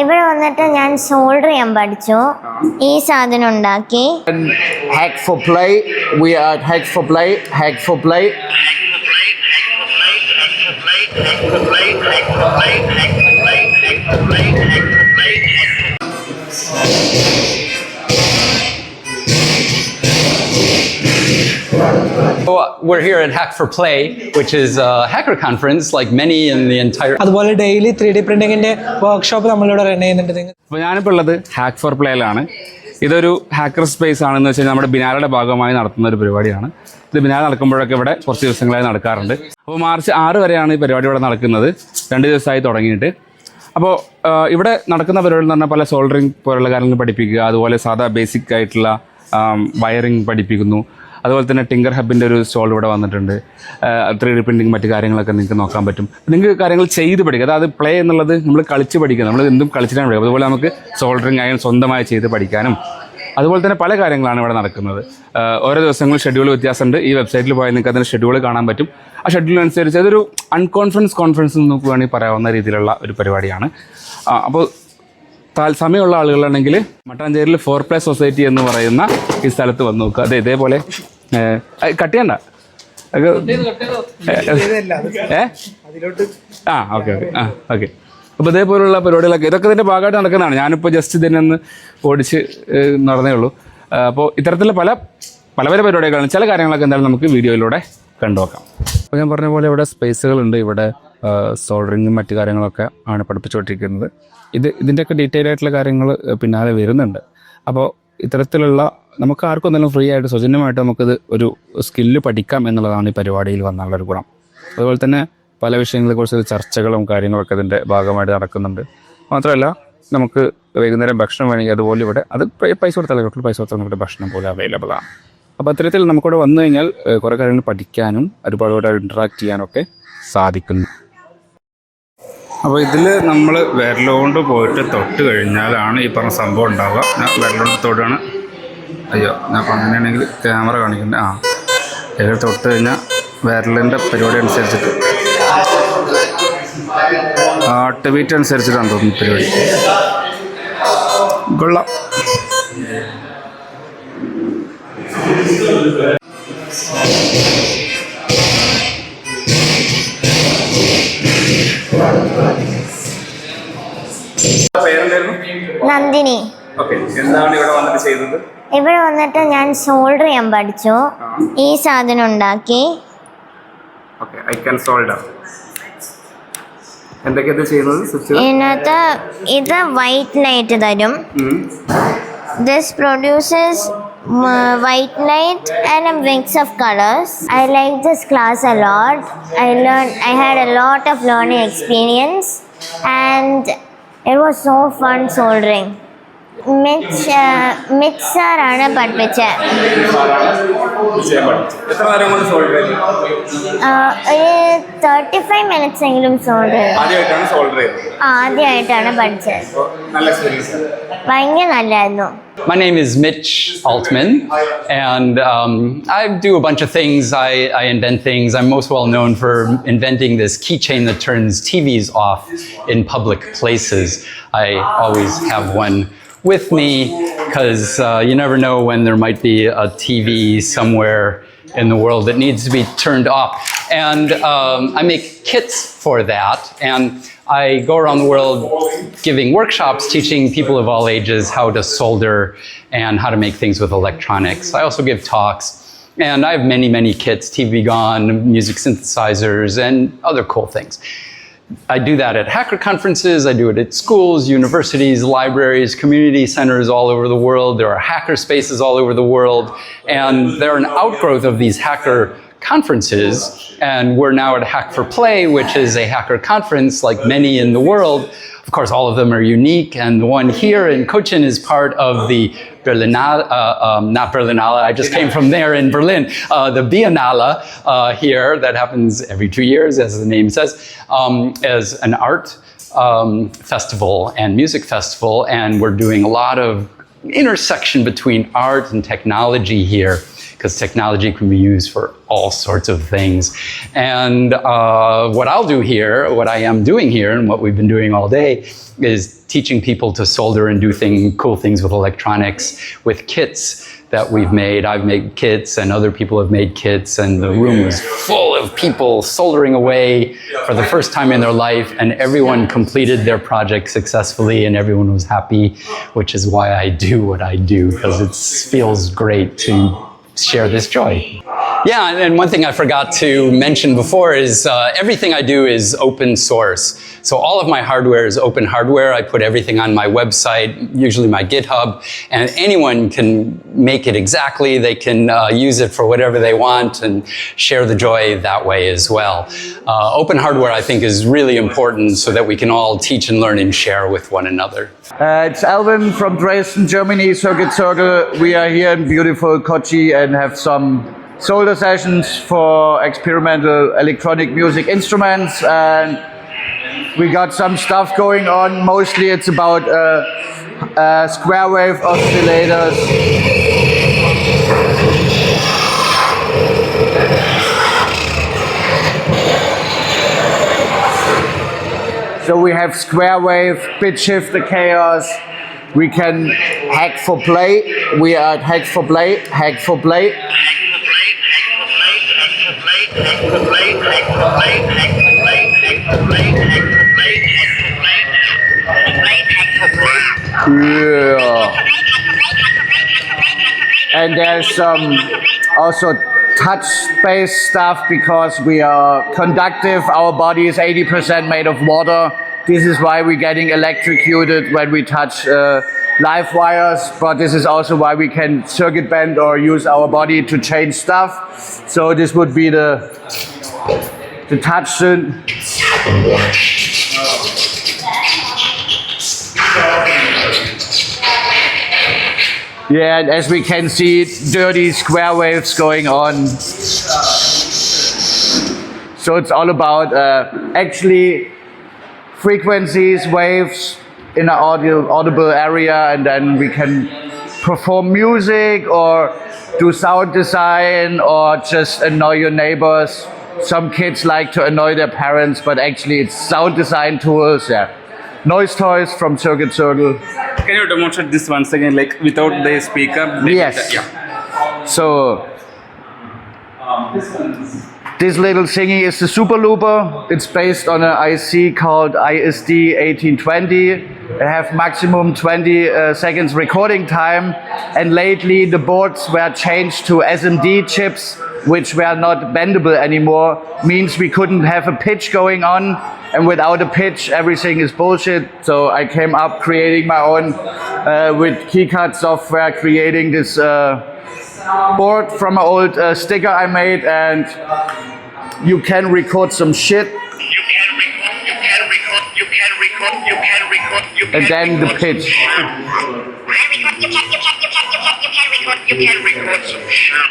ഇവിടെ വന്നിട്ട് ഞാൻ സോൾഡർ ചെയ്യാൻ പഠിച്ചു. ഈ സാധനം ഉണ്ടാക്കി. Hack for play. We are hack for play. Hack for play. We're here at Hack for Play, which is a hacker conference like many in the entire. അതുപോലെ daily 3D പ്രിന്റിങ്ങിന്റെ workshop നമ്മളിവിടെ run ചെയ്യുന്നുണ്ട്. അപ്പോൾ ഞാനിപ്പോൾ ഉള്ളത് hack four പ്ലേയിലാണ്. ഇതൊരു hacker space ആണെന്ന് വെച്ചാൽ നമ്മുടെ ബിനാലയുടെ ഭാഗമായി നടത്തുന്ന ഒരു പരിപാടിയാണ്. ഇത് ബിനാല നടക്കുമ്പോഴൊക്കെ ഇവിടെ കുറച്ച് ദിവസങ്ങളായി നടക്കാറുണ്ട്. അപ്പോൾ മാർച്ച് 6 വരെയാണ് ഈ പരിപാടി ഇവിടെ നടക്കുന്നത്. 2 ദിവസമായി തുടങ്ങിയിട്ട്. അപ്പോൾ ഇവിടെ നടക്കുന്ന പരിപാടി എന്ന് പറഞ്ഞാൽ പല സോൾഡറിങ് പോലുള്ള കാര്യങ്ങൾ പഠിപ്പിക്കുക, അതുപോലെ സാധാ ബേസിക് ആയിട്ടുള്ള വയറിങ് പഠിപ്പിക്കുന്നു. അതുപോലെ തന്നെ ടിങ്കർ ഹബിൻ്റെ ഒരു സ്റ്റോൾ ഇവിടെ വന്നിട്ടുണ്ട്. 3D പ്രിൻറ്റിങ് മറ്റു കാര്യങ്ങളൊക്കെ നിങ്ങൾക്ക് നോക്കാൻ പറ്റും. നിങ്ങൾക്ക് കാര്യങ്ങൾ ചെയ്ത് പഠിക്കുക. അതായത് പ്ലേ എന്നുള്ളത് നമ്മൾ കളിച്ച് പഠിക്കുക, നമ്മൾ എന്തും കളിച്ചിട്ടാണ് പഠിക്കുക. അതുപോലെ നമുക്ക് സോൾഡറിങ് ആയാലും സ്വന്തമായി ചെയ്ത് പഠിക്കാനും അതുപോലെ തന്നെ പല കാര്യങ്ങളാണ് ഇവിടെ നടക്കുന്നത്. ഓരോ ദിവസങ്ങളും ഷെഡ്യൂൾ വ്യത്യാസമുണ്ട്. ഈ വെബ്സൈറ്റിൽ പോയാൽ നിങ്ങൾക്ക് അതിൻ്റെ ഷെഡ്യൂൾ കാണാൻ പറ്റും. ആ ഷെഡ്യൂൾ അനുസരിച്ച് അതൊരു കോൺഫറൻസ് എന്ന് നമുക്ക് വേണമെങ്കിൽ പറയാവുന്ന രീതിയിലുള്ള ഒരു പരിപാടിയാണ്. അപ്പോൾ സമയമുള്ള ആളുകളാണെങ്കിൽ മട്ടാഞ്ചേരിയിൽ 4 സൊസൈറ്റി എന്ന് പറയുന്ന ഈ സ്ഥലത്ത് വന്ന് നോക്കുക. അതെ, ഇതേപോലെ കട്ട് ചെയ്യണ്ട. ഓക്കെ. അപ്പോൾ ഇതേപോലുള്ള പരിപാടികളൊക്കെ ഇതൊക്കെ ഇതിൻ്റെ ഭാഗമായിട്ട് നടക്കുന്നതാണ്. ഞാനിപ്പോൾ ജസ്റ്റ് ഇതിനൊന്ന് ഓടിച്ച് നടന്നേ ഉള്ളൂ. അപ്പോൾ ഇത്തരത്തിലുള്ള പല പരിപാടികളാണ്. ചില കാര്യങ്ങളൊക്കെ എന്തായാലും നമുക്ക് വീഡിയോയിലൂടെ കണ്ടുനോക്കാം. അപ്പോൾ ഞാൻ പറഞ്ഞ പോലെ ഇവിടെ സ്പേസുകളുണ്ട്. ഇവിടെ സോൾഡറിങ്ങും മറ്റു കാര്യങ്ങളൊക്കെ ആണ് പഠിപ്പിച്ചുകൊണ്ടിരിക്കുന്നത്. ഇതിൻ്റെയൊക്കെ ഡീറ്റെയിൽ ആയിട്ടുള്ള കാര്യങ്ങൾ പിന്നാലെ വരുന്നുണ്ട്. അപ്പോൾ ഇത്തരത്തിലുള്ള നമുക്ക് ആർക്കും എന്തെങ്കിലും ഫ്രീ ആയിട്ട് സൗജന്യമായിട്ട് നമുക്കിത് ഒരു സ്കില്ല് പഠിക്കാം എന്നുള്ളതാണ് ഈ പരിപാടിയിൽ വന്നുള്ളൊരു ഗുണം. അതുപോലെ തന്നെ പല വിഷയങ്ങളെക്കുറിച്ച് ചർച്ചകളും കാര്യങ്ങളൊക്കെ ഇതിൻ്റെ ഭാഗമായിട്ട് നടക്കുന്നുണ്ട്. മാത്രമല്ല നമുക്ക് വൈകുന്നേരം ഭക്ഷണം വേണമെങ്കിൽ അതുപോലെ ഇവിടെ അത് പൈസ കൊടുത്താൽ ഇവിടെ ഭക്ഷണം പോലെ അവൈലബിൾ ആണ്. അപ്പോൾ അത്തരത്തിൽ നമുക്കിവിടെ വന്നു കഴിഞ്ഞാൽ കുറേ കാര്യങ്ങൾ പഠിക്കാനും ഒരുപാട് ഇൻട്രാക്ട് ചെയ്യാനൊക്കെ സാധിക്കുന്നു. അപ്പോൾ ഇതിൽ നമ്മൾ വിരലുകൊണ്ട് പോയിട്ട് തൊട്ട് കഴിഞ്ഞാലാണ് ഈ പറഞ്ഞ സംഭവം ഉണ്ടാവുക. ഞാൻ വിരലുകൊണ്ട് തൊടുകയാണ്. അയ്യോ, ഞാൻ അപ്പോൾ അങ്ങനെയാണെങ്കിൽ ക്യാമറ കാണിക്കണ്ടേ? ഇതിൽ തൊട്ട് കഴിഞ്ഞാൽ വിരലിൻ്റെ പരിപാടി അനുസരിച്ചിട്ട് ഹാർട്ട് ബീറ്റ് അനുസരിച്ചിട്ടാണ് തോന്നുന്നു പരിപാടി. കൊള്ളാം. നന്ദിനി. എന്താണ് ഇവിടെ വന്നിട്ട് ചെയ്തത്? ഇവിടെ വന്നിട്ട് ഞാൻ സോൾഡർ ചെയ്യാൻ പഠിച്ചു. ഈ സാധനം ഉണ്ടാക്കി. ഇതിനകത്ത് ഇത് വൈറ്റ് ലൈറ്റ് തരും. This produces white light and a mix of colors. I like this class a lot. I had a lot of learning experience and it was so fun soldering. Mixer ആണ് പഠിപ്പിച്ചത്. ഒരു 35 minutes എങ്കിലും ആദ്യമായിട്ടാണ് പഠിച്ചത്. ഭയങ്കര നല്ലായിരുന്നു. My name is Mitch Altman, and I do a bunch of things. I invent things. I'm most well known for inventing this keychain that turns TVs off in public places. I always have one with me because you never know when there might be a TV somewhere in the world that needs to be turned off. And I make kits for that. And I go around the world giving workshops, teaching people of all ages how to solder and how to make things with electronics. I also give talks. And I have many, many kits, TV Gone, music synthesizers, and other cool things. I do that at hacker conferences. I do it at schools, universities, libraries, community centers all over the world. There are hacker spaces all over the world. And they're an outgrowth of these hacker conferences. And we're now at Hack for Play, which is a hacker conference like many in the world. Of course, all of them are unique. And the one here in Cochin is part of the Berlinale, not Berlinale, I just came from there in Berlin, the Biennale here that happens every 2 years, as the name says, as an art festival and music festival. And we're doing a lot of intersection between art and technology here because technology can be used for all sorts of things. And what I'll do here, what I am doing here, and what we've been doing all day, is teaching people to solder and do cool things with electronics with kits that we've made. I've made kits and other people have made kits, and the room was full of people soldering away for the first time in their life, and everyone completed their project successfully and everyone was happy, which is why I do what I do, because it feels great to share this joy. Yeah, and one thing I forgot to mention before is everything I do is open source. So all of my hardware is open hardware. I put everything on my website, usually my GitHub, and anyone can make it exactly. They can use it for whatever they want and share the joy that way as well. Open hardware, I think, is really important so that we can all teach and learn and share with one another. It's Alvin from Dresden, Germany, Circuit Circle. We are here in beautiful Kochi and have some solder sessions for experimental electronic music instruments, and we got some stuff going on. Mostly it's about square wave oscillators. So we have square wave, pitch shifter chaos. We can hack for play. We are at hack for play, hack for play. Yeah. And there's some also touch-based stuff because we are conductive. Our body is 80% made of water. This is why we're getting electrocuted when we touch live wires, but this is also why we can circuit bend or use our body to change stuff. So this would be the touch soon. Yeah, and as we can see, dirty square waves going on. So it's all about actually frequencies, waves in an audible area, and then we can perform music or do sound design or just annoy your neighbors. Some kids like to annoy their parents, but actually it's sound design tools, yeah. Noise toys from Circuit Circle. Can you demonstrate this once again, like without the speaker? Yes. Yeah. So this little thingy is the Super Looper. It's based on an IC called ISD 1820. They have maximum 20 seconds recording time, and lately the boards were changed to SMD chips, which were not bendable anymore. Means we couldn't have a pitch going on, and without a pitch everything is bullshit. So I came up creating my own with KeyCut software, creating this board from an old sticker I made, and you can record some shit. And then the pitch. You can record some shit.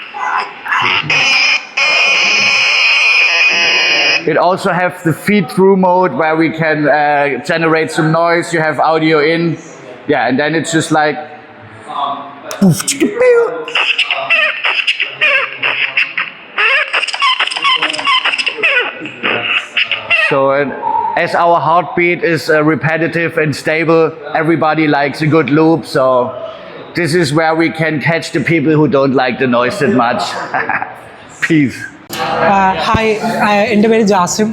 It also has the feed-through mode where we can generate some noise. You have audio in, yeah, and then it's just like. So as our heartbeat is repetitive and stable, everybody likes a good loop. So this is where we can catch the people who don't like the noise that much. Peace. Hi, എൻ്റെ പേര് Jasim.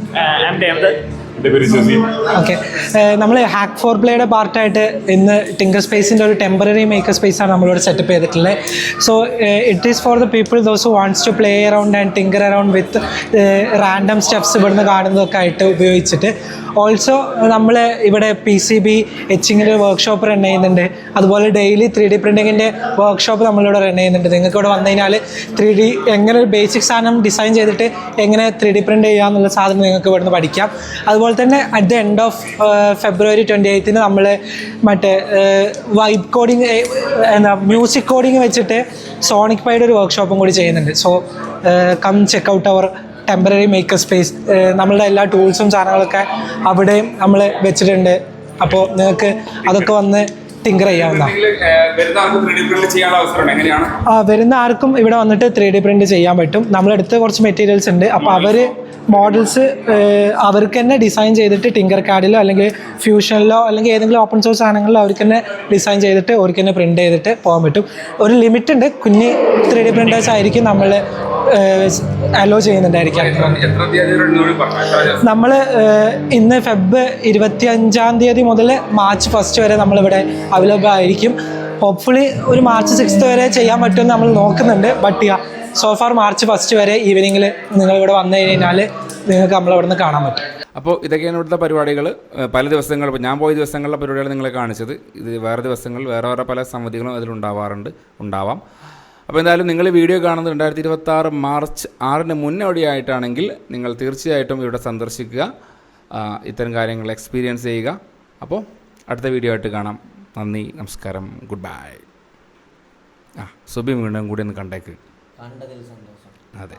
Okay, നമ്മൾ hack four പ്ലേയുടെ പാർട്ടായിട്ട് ഇന്ന് tinker സ്പേസിൻ്റെ ഒരു temporary maker സ്പേസാണ് നമ്മളിവിടെ setup ചെയ്തിട്ടുള്ളത്. So it is for the people those who wants to play around and tinker around with random steps ഇവിടുന്ന് കാണുന്നതൊക്കെ ആയിട്ട് ഉപയോഗിച്ചിട്ട്. ഓൾസോ നമ്മൾ ഇവിടെ PCB എച്ചിങ്ങിൻ്റെ വർക്ക്ഷോപ്പ് റൺ ചെയ്യുന്നുണ്ട്. അതുപോലെ ഡെയിലി 3D പ്രിൻറ്റിങ്ങിൻ്റെ വർക്ക്ഷോപ്പ് നമ്മളിവിടെ റൺ ചെയ്യുന്നുണ്ട്. നിങ്ങൾക്ക് ഇവിടെ വന്നു കഴിഞ്ഞാൽ 3D എങ്ങനെ ഒരു ബേസിക് സാധനം ഡിസൈൻ ചെയ്തിട്ട് എങ്ങനെ 3D പ്രിൻറ്റ് ചെയ്യാമെന്നുള്ള സാധനം നിങ്ങൾക്ക് ഇവിടുന്ന് പഠിക്കാം. അതുപോലെ തന്നെ at the end of February 28 നമ്മൾ മറ്റേ വൈബ് കോഡിങ് മ്യൂസിക് കോഡിങ് വെച്ചിട്ട് സോണിക് പൈയുടെ ഒരു വർക്ക്ഷോപ്പും കൂടി ചെയ്യുന്നുണ്ട്. സോ കം ചെക്ക് ഔട്ട് അവർ ടെമ്പററി മേക്കർ സ്പേസ്. നമ്മളുടെ എല്ലാ ടൂൾസും സാധനങ്ങളൊക്കെ അവിടെയും നമ്മൾ വെച്ചിട്ടുണ്ട്. അപ്പോൾ നിങ്ങൾക്ക് അതൊക്കെ വന്ന് ടിങ്കർ ചെയ്യാവുന്നതാണ്. വരുന്ന ആൾക്ക് 3D പ്രിന്റ് ചെയ്യാനുള്ള അവസരം എങ്ങനെയാണ്? വരുന്ന ആർക്കും ഇവിടെ വന്നിട്ട് 3D പ്രിന്റ് ചെയ്യാൻ പറ്റും. നമ്മളെടുത്ത് കുറച്ച് മെറ്റീരിയൽസ് ഉണ്ട്. അപ്പോൾ അവർ മോഡൽസ് അവർക്ക് തന്നെ ഡിസൈൻ ചെയ്തിട്ട് ടിങ്കർ കാർഡിലോ അല്ലെങ്കിൽ ഫ്യൂഷനിലോ അല്ലെങ്കിൽ ഏതെങ്കിലും ഓപ്പൺ സോഴ്സ് സാധനങ്ങളിലോ അവർക്ക് തന്നെ ഡിസൈൻ ചെയ്തിട്ട് അവർക്ക് തന്നെ പ്രിന്റ് ചെയ്തിട്ട് പോകാൻ പറ്റും. ഒരു ലിമിറ്റ് ഉണ്ട്. കുഞ്ഞ് 3D പ്രിന്റേഴ്സ് ആയിരിക്കും നമ്മൾ അലോ ചെയ്യുന്നുണ്ടായിരിക്കാം. നമ്മൾ ഇന്ന് ഫെബ് 25-ാം തീയതി മുതൽ മാർച്ച് 1 വരെ നമ്മളിവിടെ അവൈലബിൾ ആയിരിക്കും. ഹോപ്പ്ഫുള്ളി ഒരു മാർച്ച് 6 വരെ ചെയ്യാൻ പറ്റുമെന്ന് നമ്മൾ നോക്കുന്നുണ്ട്. ബട്ട് സോഫാർ മാർച്ച് 1 വരെ ഈവനിങ്ങിൽ നിങ്ങളിവിടെ വന്നു കഴിഞ്ഞാൽ നിങ്ങൾക്ക് നമ്മളിവിടെ നിന്ന് കാണാൻ പറ്റും. അപ്പോൾ ഇതൊക്കെയാണ് ഇവിടുത്തെ പരിപാടികൾ. പല ദിവസങ്ങൾ, ഇപ്പോൾ ഞാൻ പോയ ദിവസങ്ങളിലെ പരിപാടികൾ നിങ്ങളെ കാണിച്ചത്. ഇത് വേറെ ദിവസങ്ങൾ വേറെ പല സമിതികളും ഉണ്ടാവാം. അപ്പോൾ എന്തായാലും നിങ്ങൾ വീഡിയോ കാണുന്നത് 2026 മാർച്ച് 6 മുന്നോടിയായിട്ടാണെങ്കിൽ നിങ്ങൾ തീർച്ചയായിട്ടും ഇവിടെ സന്ദർശിക്കുക, ഇത്തരം കാര്യങ്ങൾ എക്സ്പീരിയൻസ് ചെയ്യുക. അപ്പോൾ അടുത്ത വീഡിയോ ആയിട്ട് കാണാം. നന്ദി, നമസ്കാരം, ഗുഡ് ബൈ. സുബി വീണ്ടും കൂടി ഒന്ന് കണ്ടേക്ക്. കണ്ടതിൽ സന്തോഷം. അതെ.